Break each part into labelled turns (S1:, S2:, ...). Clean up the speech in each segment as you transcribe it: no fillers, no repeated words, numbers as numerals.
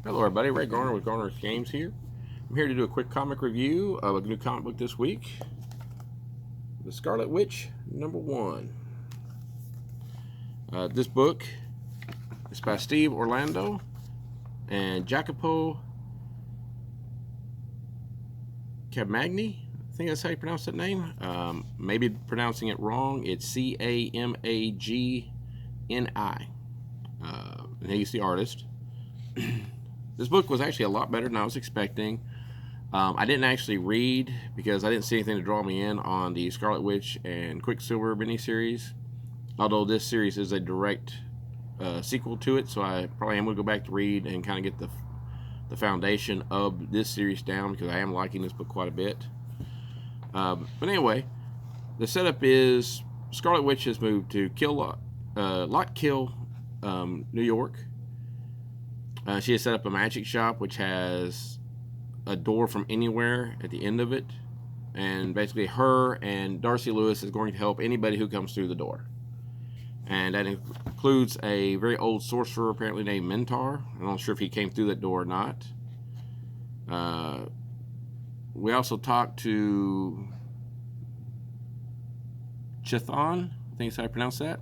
S1: Hello everybody, Ray Garner with Garner's Games here. I'm here to do a quick comic review of a new comic book this week. The Scarlet Witch, #1. This book is by Steve Orlando and Jacopo Camagni. I think that's how you pronounce that name. Maybe pronouncing it wrong. It's Camagni. And he's the artist. This book was actually a lot better than I was expecting. I didn't actually read because I didn't see anything to draw me in on the Scarlet Witch and Quicksilver miniseries. Although this series is a direct sequel to it, so I probably am going to go back to read and kind of get the foundation of this series down because I am liking this book quite a bit. But anyway, the setup is Scarlet Witch has moved to Lot Kill, New York. She has set up a magic shop which has a door from anywhere at the end of it, and basically her and Darcy Lewis is going to help anybody who comes through the door, and that includes a very old sorcerer apparently named Mentor. I'm not sure if he came through that door or not. We also talked to Chthon, I think that's how I pronounce that.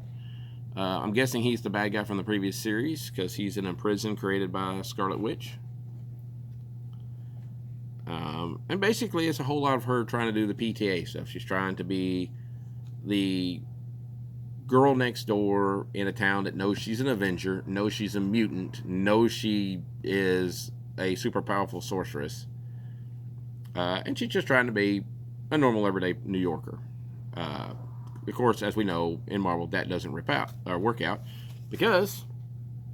S1: I'm guessing he's the bad guy from the previous series because he's in a prison created by Scarlet Witch. And basically it's a whole lot of her trying to do the PTA stuff. She's trying to be the girl next door in a town that knows she's an Avenger, knows she's a mutant, knows she is a super powerful sorceress. And she's just trying to be a normal everyday New Yorker. Of course, as we know, in Marvel, that doesn't work out, because,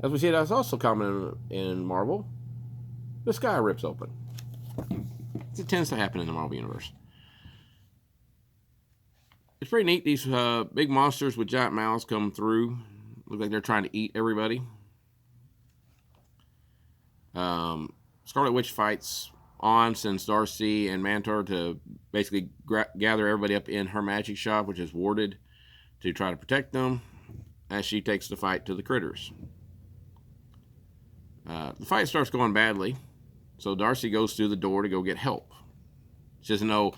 S1: as we see, that's also common in Marvel, the sky rips open. It tends to happen in the Marvel Universe. It's pretty neat. These big monsters with giant mouths come through. Look like they're trying to eat everybody. Scarlet Witch fights on, sends Darcy and Mentor to basically gather everybody up in her magic shop, which is warded, to try to protect them as she takes the fight to the critters. The fight starts going badly, so Darcy goes through the door to go get help. She doesn't know,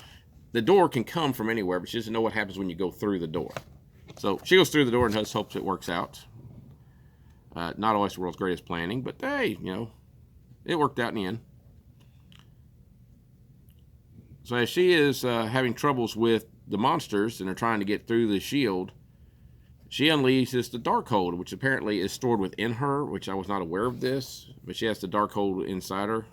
S1: the door can come from anywhere, but she doesn't know what happens when you go through the door. So she goes through the door and just hopes it works out. Not always the world's greatest planning, but hey, it worked out in the end. So as she is having troubles with the monsters and are trying to get through the shield, she unleashes the Darkhold, which apparently is stored within her, which I was not aware of this, but she has the Darkhold inside her.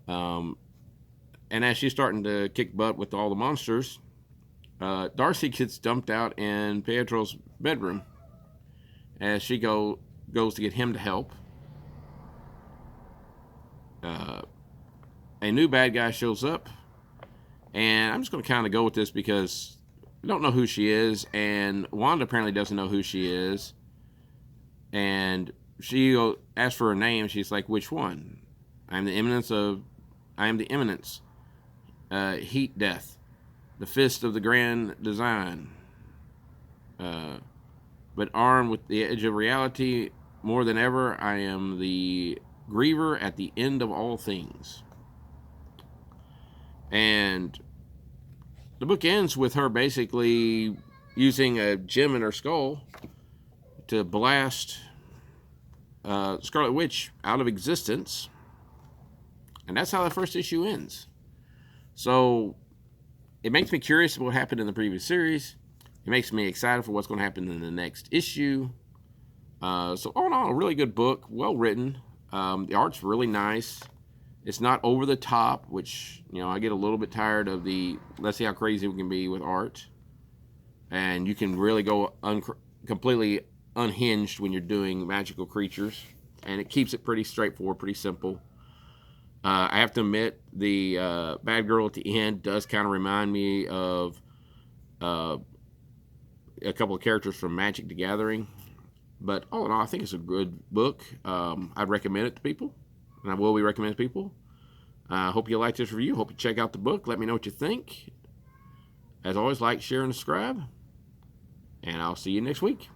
S1: And as she's starting to kick butt with all the monsters, Darcy gets dumped out in Pietro's bedroom as she goes to get him to help. A new bad guy shows up, and I'm just going to kind of go with this because we don't know who she is, and Wanda apparently doesn't know who she is, and she asks for her name. She's like, which one? I am the Eminence, Heat Death, the Fist of the Grand Design, but armed with the edge of reality more than ever, I am the Griever at the end of all things. And the book ends with her basically using a gem in her skull to blast Scarlet Witch out of existence. And that's how the first issue ends. So it makes me curious about what happened in the previous series. It makes me excited for what's going to happen in the next issue. So all in all, a really good book, well written. The art's really nice. It's not over the top, which, I get a little bit tired of let's see how crazy we can be with art. And you can really go completely unhinged when you're doing magical creatures. And it keeps it pretty straightforward, pretty simple. I have to admit, the bad girl at the end does kind of remind me of a couple of characters from Magic the Gathering. But all in all, I think it's a good book. I'd recommend it to people, and I will be recommending to people. I hope you like this review. Hope you check out the book. Let me know what you think. As always, like, share, and subscribe. And I'll see you next week.